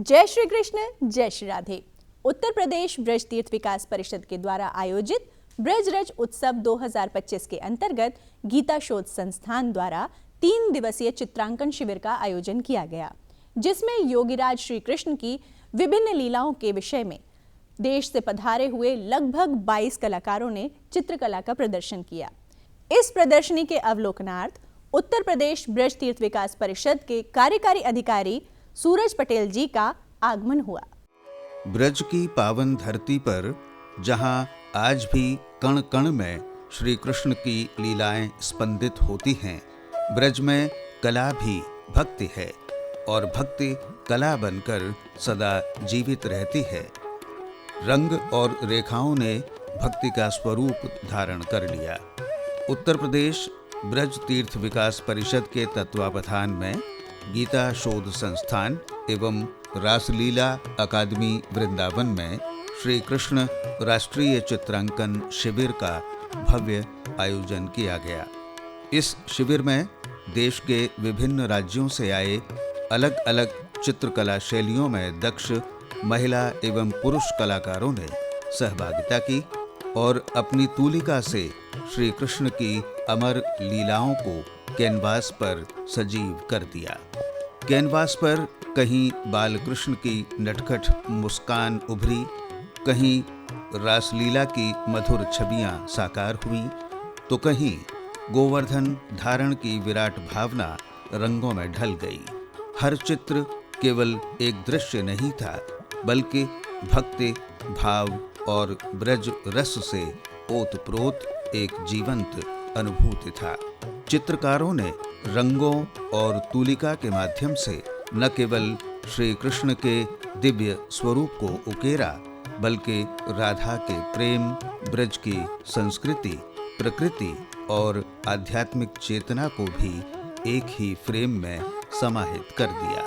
जय श्री कृष्ण, जय श्री राधे। उत्तर प्रदेश ब्रज तीर्थ विकास परिषद के द्वारा आयोजित ब्रज रज उत्सव 2025 के अंतर्गत गीता शोध संस्थान द्वारा 3 दिवसीय चित्रांकन शिविर का आयोजन किया गया, जिसमें योगीराज श्री कृष्ण की विभिन्न लीलाओं के विषय में देश से पधारे हुए लगभग 22 कलाकारों ने चित्रकला का प्रदर्शन किया। इस प्रदर्शनी के अवलोकनार्थ उत्तर प्रदेश ब्रज तीर्थ विकास परिषद के कार्यकारी अधिकारी सूरज पटेल जी का आगमन हुआ। ब्रज की पावन धरती पर जहां आज भी कण कण में श्री कृष्ण की लीलाएं स्पंदित होती हैं, ब्रज में कला भी भक्ति है और भक्ति कला बनकर सदा जीवित रहती है। रंग और रेखाओं ने भक्ति का स्वरूप धारण कर लिया। उत्तर प्रदेश ब्रज तीर्थ विकास परिषद के तत्वावधान में गीता शोध संस्थान एवं रासलीला अकादमी वृंदावन में श्री कृष्ण राष्ट्रीय चित्रांकन शिविर का भव्य आयोजन किया गया। इस शिविर में देश के विभिन्न राज्यों से आए अलग अलग चित्रकला शैलियों में दक्ष महिला एवं पुरुष कलाकारों ने सहभागिता की और अपनी तूलिका से श्री कृष्ण की अमर लीलाओं को कैनवास पर सजीव कर दिया। कैनवास पर कहीं बालकृष्ण की नटखट मुस्कान उभरी, कहीं रासलीला की मधुर छवियां साकार हुई, तो कहीं गोवर्धन धारण की विराट भावना रंगों में ढल गई। हर चित्र केवल एक दृश्य नहीं था, बल्कि भक्ति भाव और ब्रज रस से ओतप्रोत एक जीवंत अनुभूति था। चित्रकारों ने रंगों और तूलिका के माध्यम से न केवल श्री कृष्ण के दिव्य स्वरूप को उकेरा, बल्कि राधा के प्रेम, ब्रज की संस्कृति, प्रकृति और आध्यात्मिक चेतना को भी एक ही फ्रेम में समाहित कर दिया।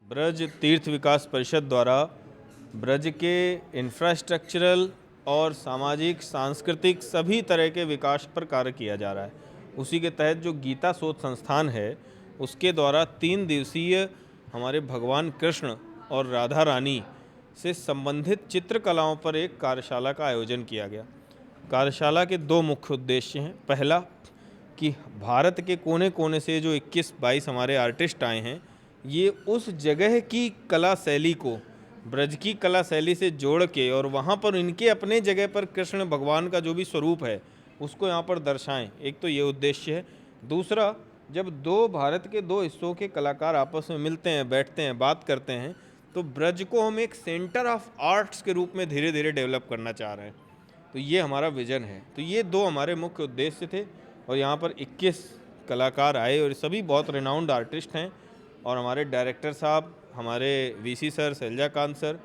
ब्रज तीर्थ विकास परिषद द्वारा ब्रज के इंफ्रास्ट्रक्चरल और सामाजिक सांस्कृतिक सभी तरह के विकास पर कार्य किया जा रहा है। उसी के तहत जो गीता शोध संस्थान है, उसके द्वारा 3 दिवसीय हमारे भगवान कृष्ण और राधा रानी से संबंधित चित्रकलाओं पर एक कार्यशाला का आयोजन किया गया। कार्यशाला के 2 मुख्य उद्देश्य हैं। पहला कि भारत के कोने कोने से जो 21-22 हमारे आर्टिस्ट आए हैं, ये उस जगह की कला शैली को ब्रज की कला शैली से जोड़ के और वहाँ पर इनके अपने जगह पर कृष्ण भगवान का जो भी स्वरूप है उसको यहाँ पर दर्शाएं। एक तो ये उद्देश्य है। दूसरा, जब भारत के 2 हिस्सों के कलाकार आपस में मिलते हैं, बैठते हैं, बात करते हैं, तो ब्रज को हम एक सेंटर ऑफ आर्ट्स के रूप में धीरे धीरे डेवलप करना चाह रहे हैं। तो ये हमारा विजन है। तो ये 2 हमारे मुख्य उद्देश्य थे और यहाँ पर 21 कलाकार आए और सभी बहुत रिनाउंड आर्टिस्ट हैं। और हमारे डायरेक्टर साहब, हमारे वीसी सर, शैलजाकांत सर,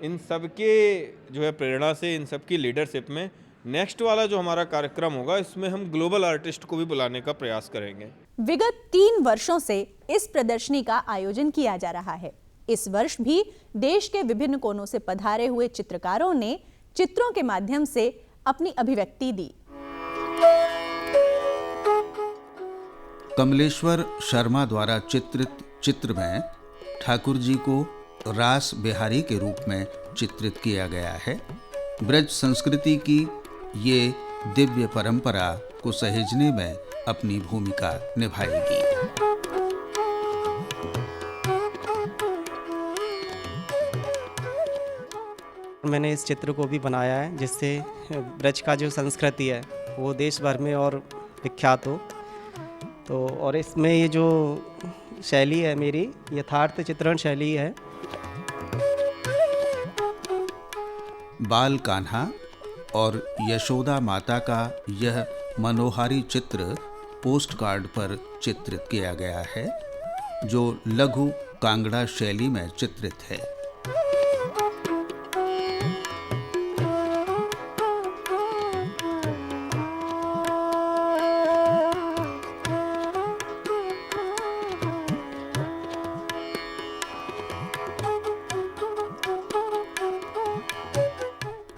इन सब के जो है प्रेरणा से, इन सब की लीडरशिप में नेक्स्ट वाला जो हमारा कार्यक्रम होगा, इसमें हम ग्लोबल आर्टिस्ट को भी बुलाने का प्रयास करेंगे। विगत 3 वर्षों से इस प्रदर्शनी का आयोजन किया जा रहा है। इस वर्ष भी देश के विभिन्न कोनों से पधारे हुए चित्रकारों ने चित्रों के माध्यम से अपनी अभिव्यक्ति दी। कमलेश्वर शर्मा द्वारा चित्रित चित्र में ठाकुर जी को रास बिहारी के रूप में चित्रित किया गया है। ब्रज संस्कृति की ये दिव्य परंपरा को सहेजने में अपनी भूमिका निभाएगी। मैंने इस चित्र को भी बनाया है जिससे ब्रज का जो संस्कृति है वो देश भर में और विख्यात हो। तो और इसमें ये जो शैली है मेरी, यथार्थ चित्रण शैली है। बाल कान्हा और यशोदा माता का यह मनोहारी चित्र पोस्ट कार्ड पर चित्रित किया गया है, जो लघु कांगड़ा शैली में चित्रित है।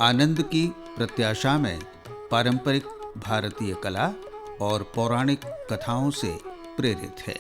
आनंद की प्रत्याशा में पारंपरिक भारतीय कला और पौराणिक कथाओं से प्रेरित है।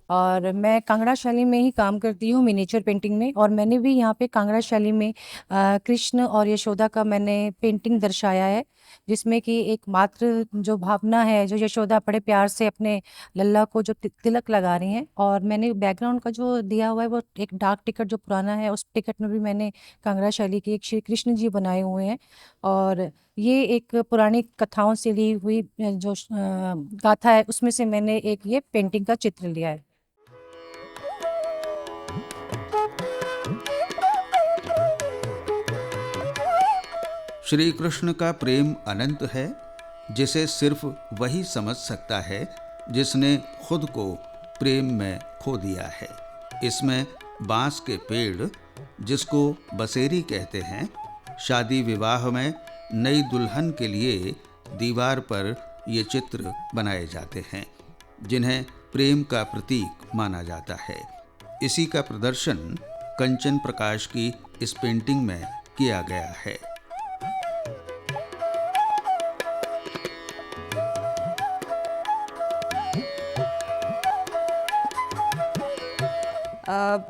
और मैं कांगड़ा शैली में ही काम करती हूँ मिनिएचर पेंटिंग में। और मैंने भी यहाँ पे कांगड़ा शैली में कृष्ण और यशोदा का मैंने पेंटिंग दर्शाया है, जिसमें कि एक मात्र जो भावना है, जो यशोदा बड़े प्यार से अपने लल्ला को जो तिलक लगा रही हैं। और मैंने बैकग्राउंड का जो दिया हुआ है वो एक डाक टिकट जो पुराना है, उस टिकट में भी मैंने कांगड़ा शैली की एक श्री कृष्ण जी बनाए हुए हैं। और ये एक पुरानी कथाओं से ली हुई जो गाथा है, उसमें से मैंने एक ये पेंटिंग का चित्र लिया है। श्री कृष्ण का प्रेम अनंत है, जिसे सिर्फ वही समझ सकता है जिसने खुद को प्रेम में खो दिया है। इसमें बांस के पेड़, जिसको बसेरी कहते हैं, शादी विवाह में नई दुल्हन के लिए दीवार पर ये चित्र बनाए जाते हैं, जिन्हें प्रेम का प्रतीक माना जाता है। इसी का प्रदर्शन कंचन प्रकाश की इस पेंटिंग में किया गया है।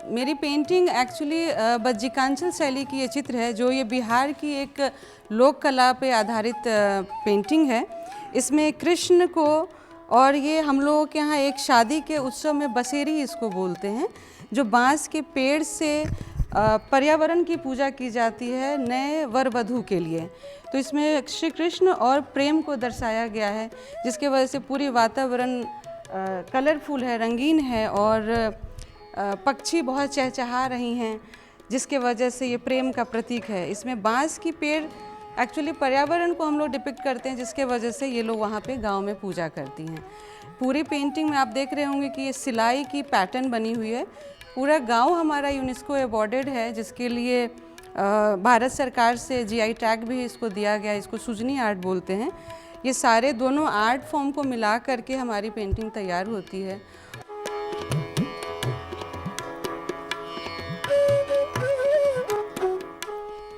मेरी पेंटिंग एक्चुअली बज्जिकांचल शैली की ये चित्र है, जो ये बिहार की एक लोक कला पे आधारित पेंटिंग है। इसमें कृष्ण को, और ये हम लोगों के यहाँ एक शादी के उत्सव में बसेरी इसको बोलते हैं, जो बांस के पेड़ से पर्यावरण की पूजा की जाती है नए वर वधू के लिए। तो इसमें श्री कृष्ण और प्रेम को दर्शाया गया है, जिसके वजह से पूरी वातावरण कलरफुल है, रंगीन है, और पक्षी बहुत चहचहा रही हैं, जिसके वजह से ये प्रेम का प्रतीक है। इसमें बांस की पेड़ एक्चुअली पर्यावरण को हम लोग डिपिक्ट करते हैं, जिसके वजह से ये लोग वहाँ पे गांव में पूजा करती हैं। पूरी पेंटिंग में आप देख रहे होंगे कि ये सिलाई की पैटर्न बनी हुई है। पूरा गांव हमारा यूनेस्को अवॉर्डेड है, जिसके लिए भारत सरकार से GI टैग भी इसको दिया गया। इसको सुजनी आर्ट बोलते हैं। ये सारे दोनों आर्ट फॉर्म को मिला करके हमारी पेंटिंग तैयार होती है।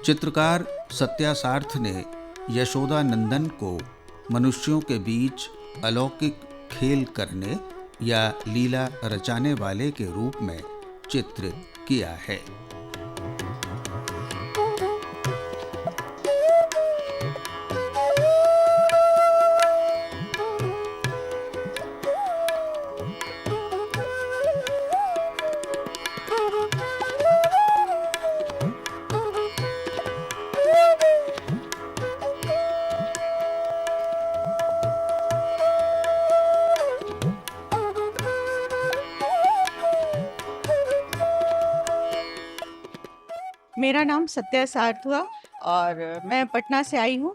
चित्रकार सत्या सार्थ ने यशोदा नंदन को मनुष्यों के बीच अलौकिक खेल करने या लीला रचाने वाले के रूप में चित्रित किया है। मेरा नाम सत्या सार्थ हुआ और मैं पटना से आई हूँ,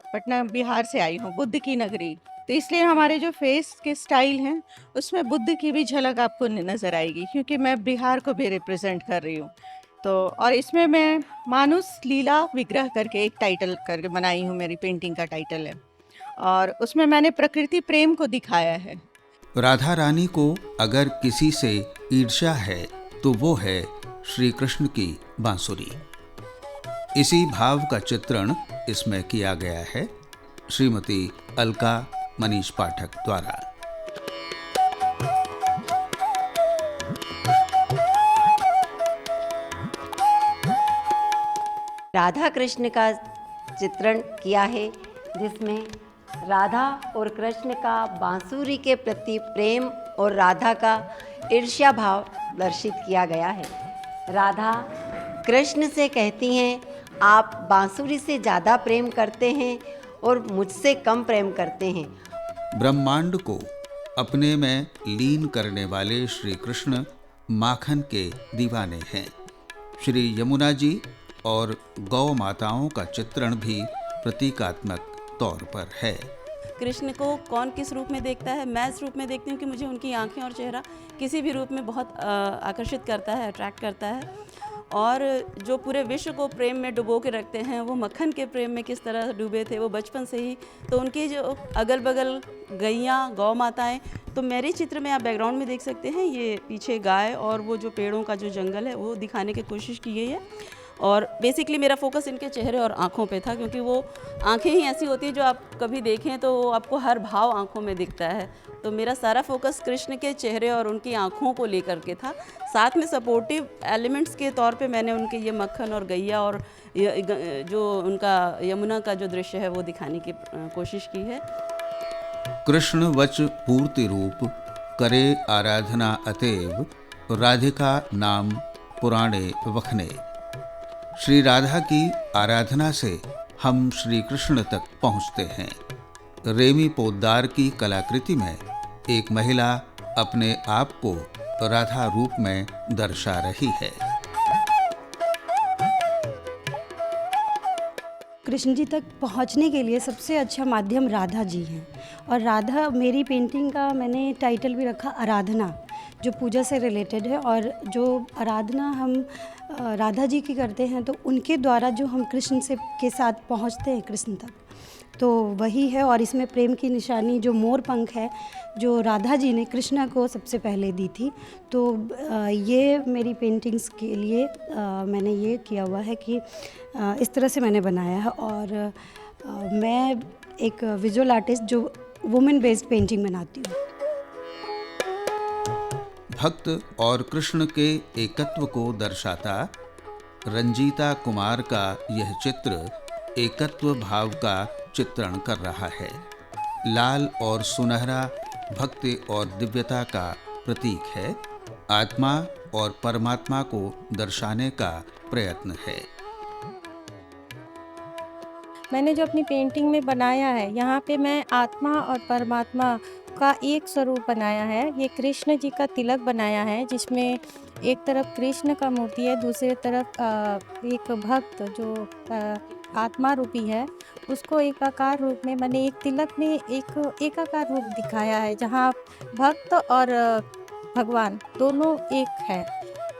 पटना बिहार से आई हूँ, बुद्ध की नगरी। तो इसलिए हमारे जो फेस के स्टाइल हैं उसमें बुद्ध की भी झलक आपको नज़र आएगी, क्योंकि मैं बिहार को भी रिप्रेजेंट कर रही हूँ। तो और इसमें मैं मानुस लीला विग्रह करके एक टाइटल करके बनाई हूँ, मेरी पेंटिंग का टाइटल है, और उसमें मैंने प्रकृति प्रेम को दिखाया है। राधा रानी को अगर किसी से ईर्ष्या है तो वो है श्री कृष्ण की बांसुरी। इसी भाव का चित्रण इसमें किया गया है श्रीमती अलका मनीष पाठक द्वारा। राधा कृष्ण का चित्रण किया है, जिसमें राधा और कृष्ण का बांसुरी के प्रति प्रेम और राधा का ईर्ष्या भाव दर्शित किया गया है। राधा कृष्ण से कहती हैं, आप बांसुरी से ज़्यादा प्रेम करते हैं और मुझसे कम प्रेम करते हैं। ब्रह्मांड को अपने में लीन करने वाले श्री कृष्ण माखन के दीवाने हैं। श्री यमुना जी और गौ माताओं का चित्रण भी प्रतीकात्मक तौर पर है। कृष्ण को कौन किस रूप में देखता है? मैं इस रूप में देखती हूँ कि मुझे उनकी आंखें और चेहरा किसी भी रूप में बहुत आकर्षित करता है, अट्रैक्ट करता है। और जो पूरे विश्व को प्रेम में डुबो के रखते हैं, वो मक्खन के प्रेम में किस तरह डूबे थे वो बचपन से ही। तो उनकी जो अगल बगल गैयाँ, गौ माताएँ, तो मेरे चित्र में आप बैकग्राउंड में देख सकते हैं, ये पीछे गाय और वो जो पेड़ों का जो जंगल है वो दिखाने की कोशिश की गई है। और बेसिकली मेरा फोकस इनके चेहरे और आँखों पे था, क्योंकि वो आँखें ही ऐसी होती हैं जो आप कभी देखें तो आपको हर भाव आँखों में दिखता है। तो मेरा सारा फोकस कृष्ण के चेहरे और उनकी आँखों को लेकर के था। साथ में सपोर्टिव एलिमेंट्स के तौर पे मैंने उनके ये मक्खन और गैया और जो उनका यमुना का जो दृश्य है वो दिखाने की कोशिश की है। कृष्ण वच पूर्ति रूप करे आराधना अतएव राधिका नाम पुराणे वखने। श्री राधा की आराधना से हम श्री कृष्ण तक पहुँचते हैं। रेमी पोद्दार की कलाकृति में एक महिला अपने आप को राधा रूप में दर्शा रही है। कृष्ण जी तक पहुंचने के लिए सबसे अच्छा माध्यम राधा जी हैं, और राधा मेरी पेंटिंग का मैंने टाइटल भी रखा आराधना, जो पूजा से रिलेटेड है। और जो आराधना हम राधा जी की करते हैं तो उनके द्वारा जो हम कृष्ण से के साथ पहुंचते हैं कृष्ण तक, तो वही है। और इसमें प्रेम की निशानी जो मोर पंख है, जो राधा जी ने कृष्णा को सबसे पहले दी थी। तो ये मेरी पेंटिंग्स के लिए मैंने ये किया हुआ है कि इस तरह से मैंने बनाया है। और मैं एक विजुअल आर्टिस्ट जो वुमेन बेस्ड पेंटिंग बनाती हूँ। भक्त और कृष्ण के एकत्व को दर्शाता रंजीता कुमार का यह चित्र एकत्व भाव का चित्रण कर रहा है। लाल और सुनहरा भक्ति और दिव्यता का प्रतीक है। आत्मा और परमात्मा को दर्शाने का प्रयत्न है। मैंने जो अपनी पेंटिंग में बनाया है, यहाँ पे मैं आत्मा और परमात्मा का एक स्वरूप बनाया है। ये कृष्ण जी का तिलक बनाया है, जिसमें एक तरफ कृष्ण का मूर्ति है, दूसरी तरफ एक भक्त जो आत्मा रूपी है, उसको एकाकार रूप में मैंने एक तिलक में एक एकाकार रूप दिखाया है, जहाँ भक्त और भगवान दोनों एक है।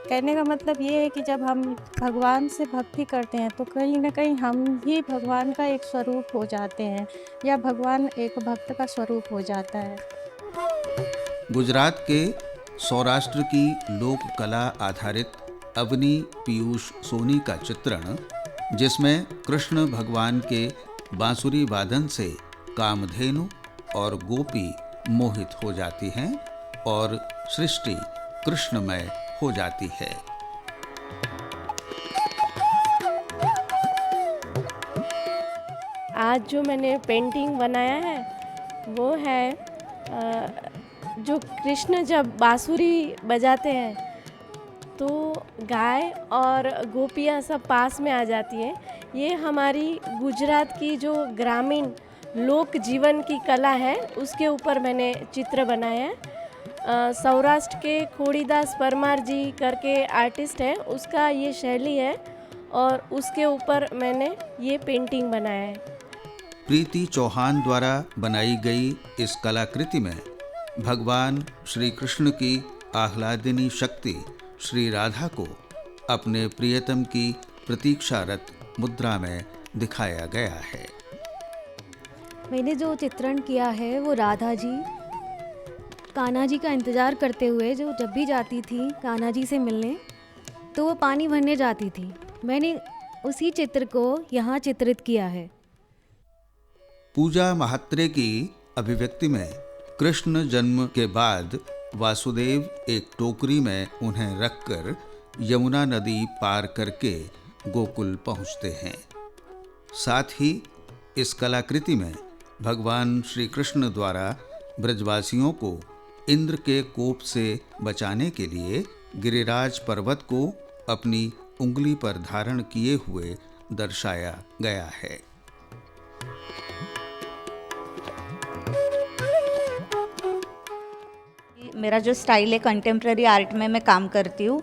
कहने का मतलब ये है कि जब हम भगवान से भक्ति करते हैं तो कहीं ना कहीं हम ही भगवान का एक स्वरूप हो जाते हैं, या भगवान एक भक्त का स्वरूप हो जाता है। गुजरात के सौराष्ट्र की लोक कला आधारित अवनी पीयूष सोनी का चित्रण, जिसमें कृष्ण भगवान के बांसुरी वादन से कामधेनु और गोपी मोहित हो जाती हैं और सृष्टि कृष्णमय हो जाती है। आज जो मैंने पेंटिंग बनाया है वो है जो कृष्ण जब बांसुरी बजाते हैं तो गाय और गोपियाँ सब पास में आ जाती हैं। ये हमारी गुजरात की जो ग्रामीण लोक जीवन की कला है उसके ऊपर मैंने चित्र बनाया है। सौराष्ट्र के खोड़ीदास परमार जी करके आर्टिस्ट है, उसका ये शैली है और उसके ऊपर मैंने ये पेंटिंग बनाया है। प्रीति चौहान द्वारा बनाई गई इस कलाकृति में भगवान श्री कृष्ण की आह्लादिनी शक्ति श्री राधा को अपने प्रियतम की प्रतीक्षारत मुद्रा में दिखाया गया है। मैंने जो चित्रण किया है वो राधा जी कान्हा जी का इंतज़ार करते हुए जो जब भी जाती थी कान्हा जी से मिलने तो वो पानी भरने जाती थी। मैंने उसी चित्र को यहाँ चित्रित किया है। पूजा महात्रे की अभिव्यक्ति में कृष्ण जन्म के बाद वासुदेव एक टोकरी में उन्हें रखकर यमुना नदी पार करके गोकुल पहुंचते हैं। साथ ही इस कलाकृति में भगवान श्री कृष्ण द्वारा ब्रजवासियों को इंद्र के कोप से बचाने के लिए गिरिराज पर्वत को अपनी उंगली पर धारण किए हुए दर्शाया गया है। मेरा जो स्टाइल है कंटेम्प्रेरी आर्ट में मैं काम करती हूँ।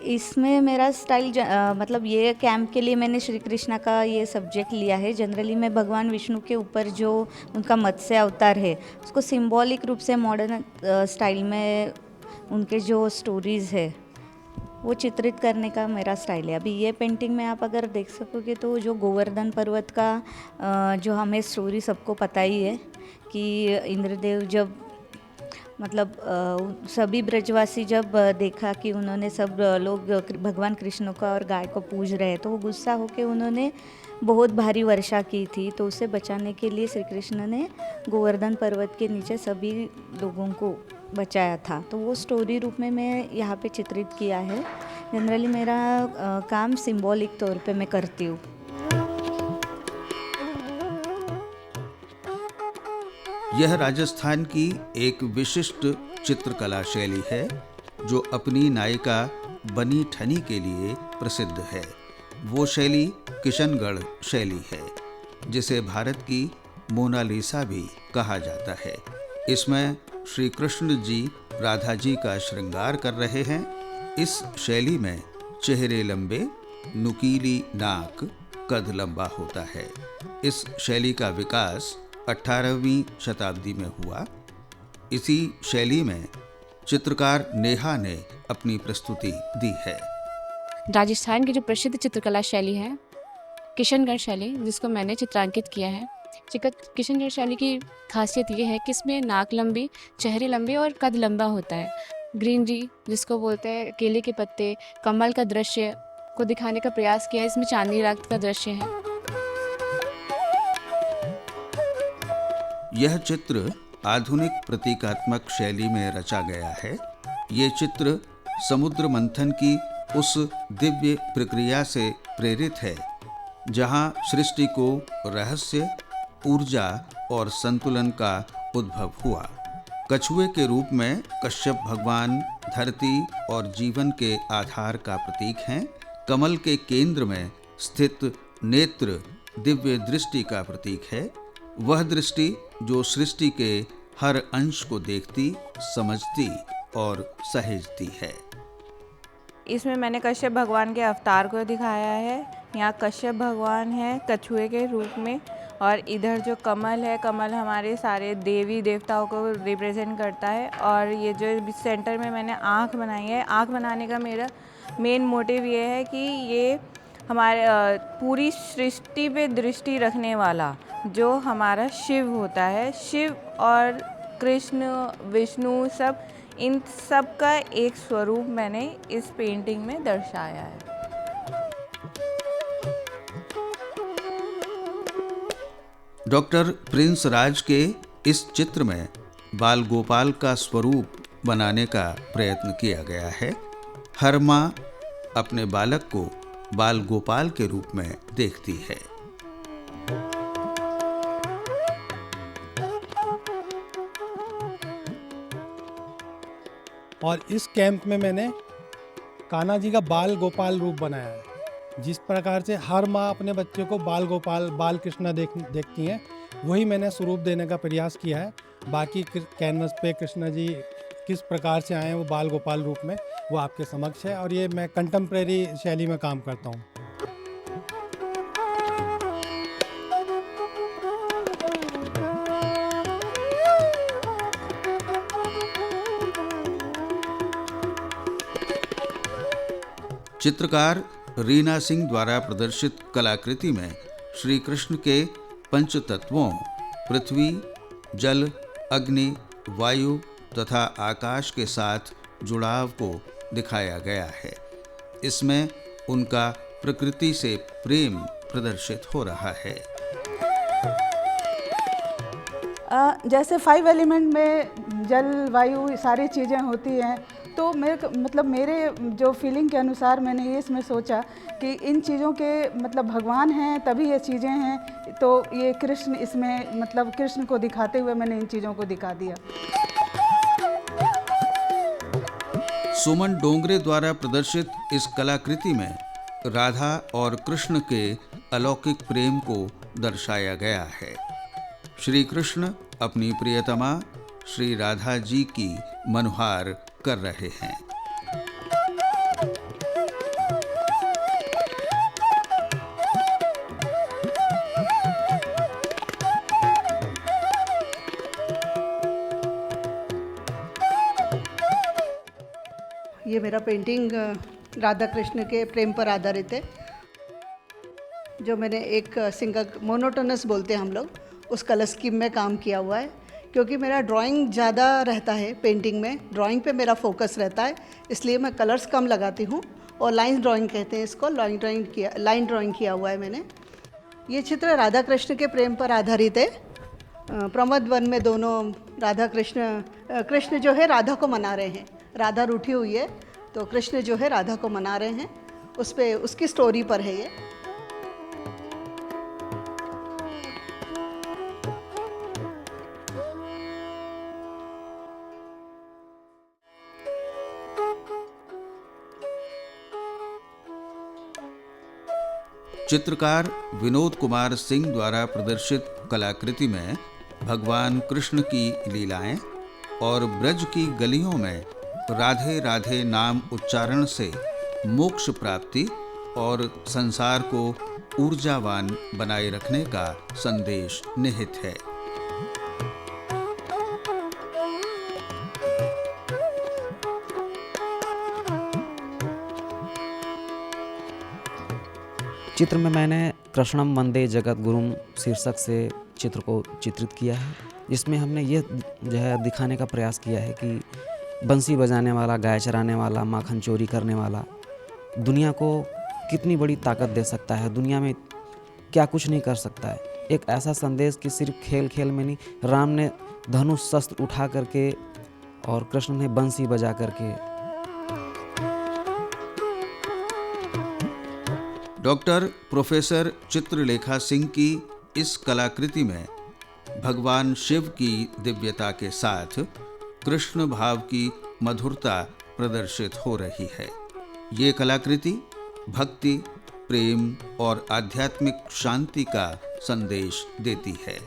इसमें मेरा स्टाइल मतलब ये कैंप के लिए मैंने श्री कृष्णा का ये सब्जेक्ट लिया है। जनरली मैं भगवान विष्णु के ऊपर जो उनका मत्स्य अवतार है उसको सिंबॉलिक रूप से मॉडर्न स्टाइल में उनके जो स्टोरीज़ है वो चित्रित करने का मेरा स्टाइल है। अभी ये पेंटिंग में आप अगर देख सकोगे तो जो गोवर्धन पर्वत का जो हमें स्टोरी सबको पता ही है कि इंद्रदेव जब मतलब सभी ब्रजवासी जब देखा कि उन्होंने सब लोग भगवान कृष्ण को और गाय को पूज रहे हैं, तो वो गुस्सा होकर उन्होंने बहुत भारी वर्षा की थी। तो उसे बचाने के लिए श्री कृष्ण ने गोवर्धन पर्वत के नीचे सभी लोगों को बचाया था। तो वो स्टोरी रूप में मैं यहाँ पे चित्रित किया है। जनरली मेरा काम सिंबॉलिक तौर पे मैं करती हूँ। यह राजस्थान की एक विशिष्ट चित्रकला शैली है जो अपनी नायिका बनी ठनी के लिए प्रसिद्ध है। वो शैली किशनगढ़ शैली है, जिसे भारत की मोनालिसा भी कहा जाता है। इसमें श्री कृष्ण जी राधा जी का श्रृंगार कर रहे हैं। इस शैली में चेहरे लंबे, नुकीली नाक, कद लंबा होता है। इस शैली का विकास 18वीं शताब्दी में हुआ। इसी शैली में चित्रकार नेहा ने अपनी प्रस्तुति दी है। राजस्थान की जो प्रसिद्ध चित्रकला शैली है किशनगढ़ शैली, जिसको मैंने चित्रांकित किया है। किशनगढ़ शैली की खासियत ये है कि इसमें नाक लंबी, चेहरे लंबे और कद लंबा होता है। ग्रीनरी जिसको बोलते हैं, केले के पत्ते, कमल का दृश्य को दिखाने का प्रयास किया है। इसमें चांदनी रात का दृश्य है। यह चित्र आधुनिक प्रतीकात्मक शैली में रचा गया है। ये चित्र समुद्र मंथन की उस दिव्य प्रक्रिया से प्रेरित है जहाँ सृष्टि को रहस्य, ऊर्जा और संतुलन का उद्भव हुआ। कछुए के रूप में कश्यप भगवान धरती और जीवन के आधार का प्रतीक हैं। कमल के केंद्र में स्थित नेत्र दिव्य दृष्टि का प्रतीक है। वह दृष्टि जो सृष्टि के हर अंश को देखती, समझती और सहेजती है। इसमें मैंने कश्यप भगवान के अवतार को दिखाया है। यहाँ कश्यप भगवान है कछुए के रूप में, और इधर जो कमल है, कमल हमारे सारे देवी देवताओं को रिप्रेजेंट करता है। और ये जो सेंटर में मैंने आँख बनाई है, आँख बनाने का मेरा मेन मोटिव ये है कि ये हमारे पूरी सृष्टि पे दृष्टि रखने वाला जो हमारा शिव होता है, शिव और कृष्ण, विष्णु, सब इन सब का एक स्वरूप मैंने इस पेंटिंग में दर्शाया है। डॉक्टर प्रिंस राज के इस चित्र में बाल गोपाल का स्वरूप बनाने का प्रयत्न किया गया है। हर माँ अपने बालक को बाल गोपाल के रूप में देखती है। और इस कैंप में मैंने कान्हा जी का बाल गोपाल रूप बनाया है। जिस प्रकार से हर माँ अपने बच्चे को बाल गोपाल, बाल कृष्णा देखती हैं, वही मैंने स्वरूप देने का प्रयास किया है। बाकी कैनवस पे कृष्ण जी किस प्रकार से आए हैं वो बाल गोपाल रूप में, वो आपके समक्ष है। और ये मैं कंटेम्प्रेरी शैली में काम करता हूँ। चित्रकार रीना सिंह द्वारा प्रदर्शित कलाकृति में श्री कृष्ण के पंच तत्वों पृथ्वी, जल, अग्नि, वायु तथा आकाश के साथ जुड़ाव को दिखाया गया है। इसमें उनका प्रकृति से प्रेम प्रदर्शित हो रहा है। जैसे 5 एलिमेंट में जल, वायु सारी चीज़ें होती हैं, तो मेरे जो फीलिंग के अनुसार मैंने ये इसमें सोचा कि इन चीज़ों के भगवान हैं तभी ये चीज़ें हैं, तो ये कृष्ण इसमें कृष्ण को दिखाते हुए मैंने इन चीज़ों को दिखा दिया। सुमन डोंगरे द्वारा प्रदर्शित इस कलाकृति में राधा और कृष्ण के अलौकिक प्रेम को दर्शाया गया है। श्री कृष्ण अपनी प्रियतमा श्री राधा जी की मनुहार कर रहे हैं। ये मेरा पेंटिंग राधा कृष्ण के प्रेम पर आधारित है, जो मैंने एक सिंगल मोनोटोनस बोलते हैं हम लोग, उस कलर स्कीम में काम किया हुआ है। क्योंकि मेरा ड्राइंग ज़्यादा रहता है पेंटिंग में, ड्राइंग पे मेरा फोकस रहता है, इसलिए मैं कलर्स कम लगाती हूँ और लाइन ड्राइंग कहते हैं इसको, लाइन ड्राइंग किया हुआ है मैंने। ये चित्र राधा कृष्ण के प्रेम पर आधारित है। प्रमोद वन में दोनों राधा कृष्ण जो है राधा को मना रहे हैं, राधा रूठी हुई है तो कृष्ण जो है राधा को मना रहे हैं, उस पे उसकी स्टोरी पर है ये। चित्रकार विनोद कुमार सिंह द्वारा प्रदर्शित कलाकृति में भगवान कृष्ण की लीलाएं और ब्रज की गलियों में राधे राधे नाम उच्चारण से मोक्ष प्राप्ति और संसार को ऊर्जावान बनाए रखने का संदेश निहित है। चित्र में मैंने कृष्णम वंदे जगत गुरुम शीर्षक से चित्र को चित्रित किया है, जिसमें हमने ये जो है दिखाने का प्रयास किया है कि बंसी बजाने वाला, गाय चराने वाला, माखन चोरी करने वाला दुनिया को कितनी बड़ी ताकत दे सकता है, दुनिया में क्या कुछ नहीं कर सकता है। एक ऐसा संदेश कि सिर्फ खेल खेल में नहीं, राम ने धनुष शस्त्र उठा करके और कृष्ण ने बंसी बजा करके। डॉक्टर प्रोफेसर चित्रलेखा सिंह की इस कलाकृति में भगवान शिव की दिव्यता के साथ कृष्ण भाव की मधुरता प्रदर्शित हो रही है। ये कलाकृति भक्ति, प्रेम और आध्यात्मिक शांति का संदेश देती है।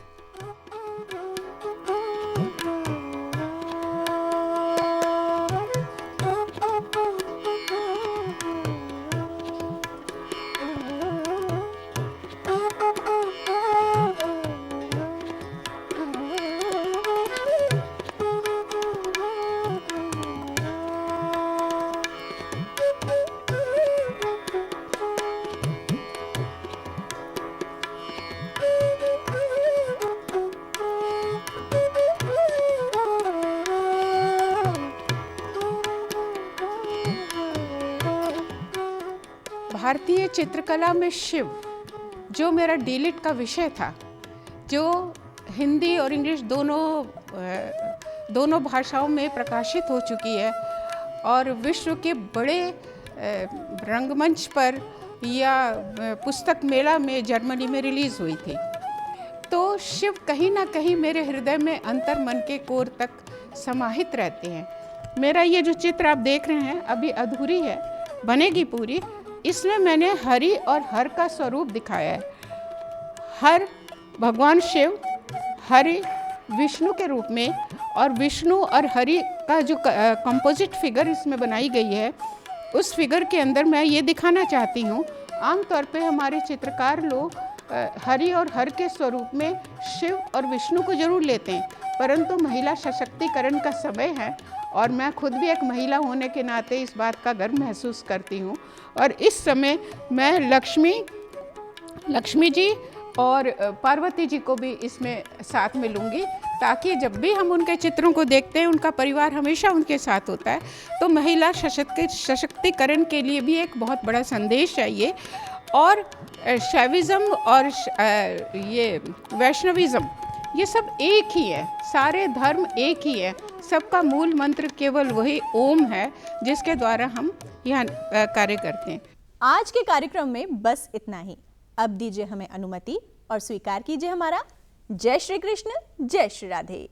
भारतीय चित्रकला में शिव, जो मेरा डीलिट का विषय था, जो हिंदी और इंग्लिश दोनों भाषाओं में प्रकाशित हो चुकी है और विश्व के बड़े रंगमंच पर या पुस्तक मेला में जर्मनी में रिलीज़ हुई थी, तो शिव कहीं ना कहीं मेरे हृदय में अंतर मन के कोर तक समाहित रहते हैं। मेरा ये जो चित्र आप देख रहे हैं अभी अधूरी है, बनेगी पूरी। इसमें मैंने हरि और हर का स्वरूप दिखाया है। हर भगवान शिव, हरि विष्णु के रूप में, और विष्णु और हरि का जो कंपोजिट फिगर इसमें बनाई गई है, उस फिगर के अंदर मैं ये दिखाना चाहती हूँ। आमतौर पे हमारे चित्रकार लोग हरि और हर के स्वरूप में शिव और विष्णु को जरूर लेते हैं, परंतु महिला सशक्तिकरण का समय है और मैं खुद भी एक महिला होने के नाते इस बात का गर्व महसूस करती हूँ। और इस समय मैं लक्ष्मी जी और पार्वती जी को भी इसमें साथ में लूँगी, ताकि जब भी हम उनके चित्रों को देखते हैं उनका परिवार हमेशा उनके साथ होता है। तो महिला सशक्तिकरण के लिए भी एक बहुत बड़ा संदेश है ये। और शैविज़म और ये वैष्णविज़म, ये सब एक ही है, सारे धर्म एक ही है, सबका मूल मंत्र केवल वही ओम है, जिसके द्वारा हम यहाँ कार्य करते हैं। आज के कार्यक्रम में बस इतना ही। अब दीजिए हमें अनुमति और स्वीकार कीजिए हमारा जय श्री कृष्ण, जय श्री राधे।